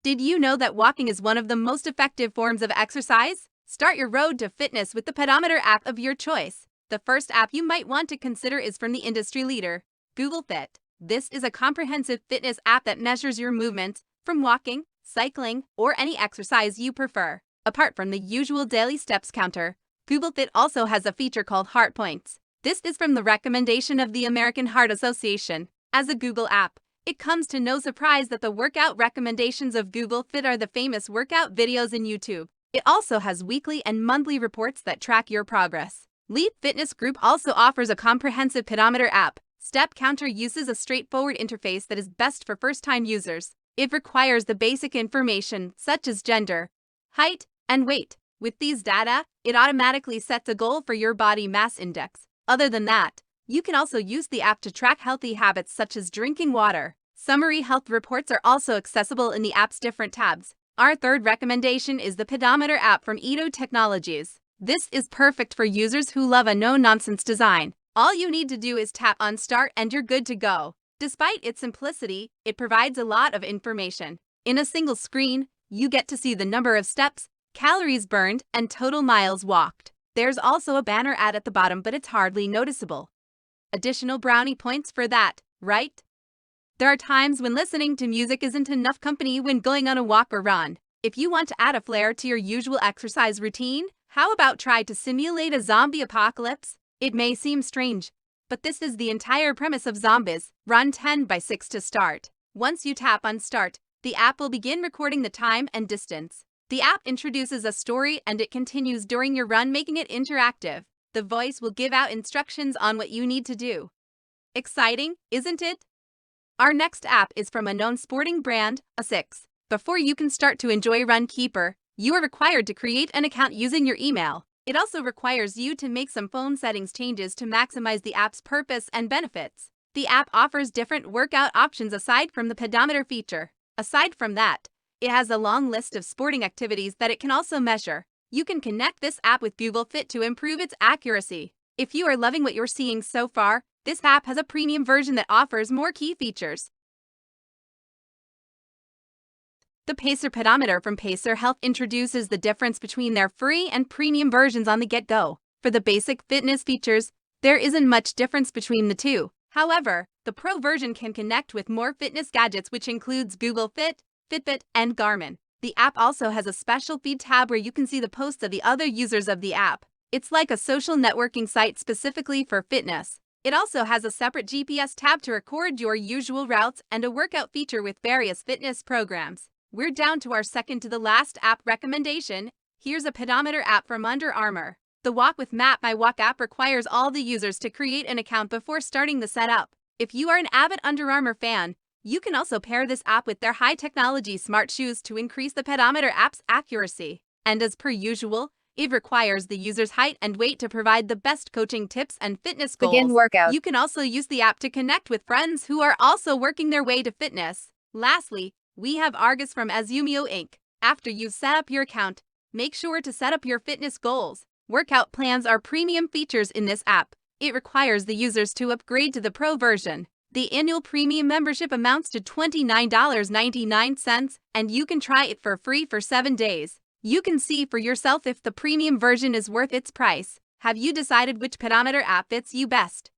Did you know that walking is one of the most effective forms of exercise? Start your road to fitness with the Pedometer app of your choice. The first app you might want to consider is from the industry leader, Google Fit. This is a comprehensive fitness app that measures your movement from walking, cycling, or any exercise you prefer. Apart from the usual daily steps counter, Google Fit also has a feature called Heart Points. This is from the recommendation of the American Heart Association. As a Google app, it comes to no surprise that the workout recommendations of Google Fit are the famous workout videos in YouTube. It also has weekly and monthly reports that track your progress. Leap Fitness Group also offers a comprehensive pedometer app. Step Counter uses a straightforward interface that is best for first-time users. It requires the basic information such as gender, height, and weight. With these data, it automatically sets a goal for your body mass index. Other than that, you can also use the app to track healthy habits such as drinking water. Summary health reports are also accessible in the app's different tabs. Our third recommendation is the Pedometer app from Edo Technologies. This is perfect for users who love a no-nonsense design. All you need to do is tap on Start and you're good to go. Despite its simplicity, it provides a lot of information. In a single screen, you get to see the number of steps, calories burned, and total miles walked. There's also a banner ad at the bottom, but it's hardly noticeable. Additional brownie points for that, right? There are times when listening to music isn't enough company when going on a walk or run. If you want to add a flair to your usual exercise routine, how about try to simulate a zombie apocalypse? It may seem strange, but this is the entire premise of Zombies. Run 10x6 to start. Once you tap on Start, the app will begin recording the time and distance. The app introduces a story and it continues during your run, making it interactive. The voice will give out instructions on what you need to do. Exciting, isn't it? Our next app is from a known sporting brand, ASICS. Before you can start to enjoy RUNKEEPER, you are required to create an account using your email. It also requires you to make some phone settings changes to maximize the app's purpose and benefits. The app offers different workout options aside from the pedometer feature. Aside from that, it has a long list of sporting activities that it can also measure. You can connect this app with Google Fit to improve its accuracy. If you are loving what you're seeing so far, this app has a premium version that offers more key features. The Pacer Pedometer from Pacer Health introduces the difference between their free and premium versions on the get-go. For the basic fitness features, there isn't much difference between the two. However, the Pro version can connect with more fitness gadgets, which includes Google Fit, Fitbit, and Garmin. The app also has a special feed tab where you can see the posts of the other users of the app. It's like a social networking site specifically for fitness. It also has a separate GPS tab to record your usual routes and a workout feature with various fitness programs. We're down to our second to the last app recommendation. Here's a pedometer app from Under Armour. The Walk with MAPMYFITNESS app requires all the users to create an account before starting the setup. If you are an avid Under Armour fan, you can also pair this app with their high-technology smart shoes to increase the pedometer app's accuracy. And as per usual, it requires the user's height and weight to provide the best coaching tips and fitness goals. Begin workout. You can also use the app to connect with friends who are also working their way to fitness. Lastly, we have ASICS from AZUMIO Inc. After you've set up your account, make sure to set up your fitness goals. Workout plans are premium features in this app. It requires the users to upgrade to the Pro version. The annual premium membership amounts to $29.99, and you can try it for free for 7 days. You can see for yourself if the premium version is worth its price. Have you decided which pedometer app fits you best?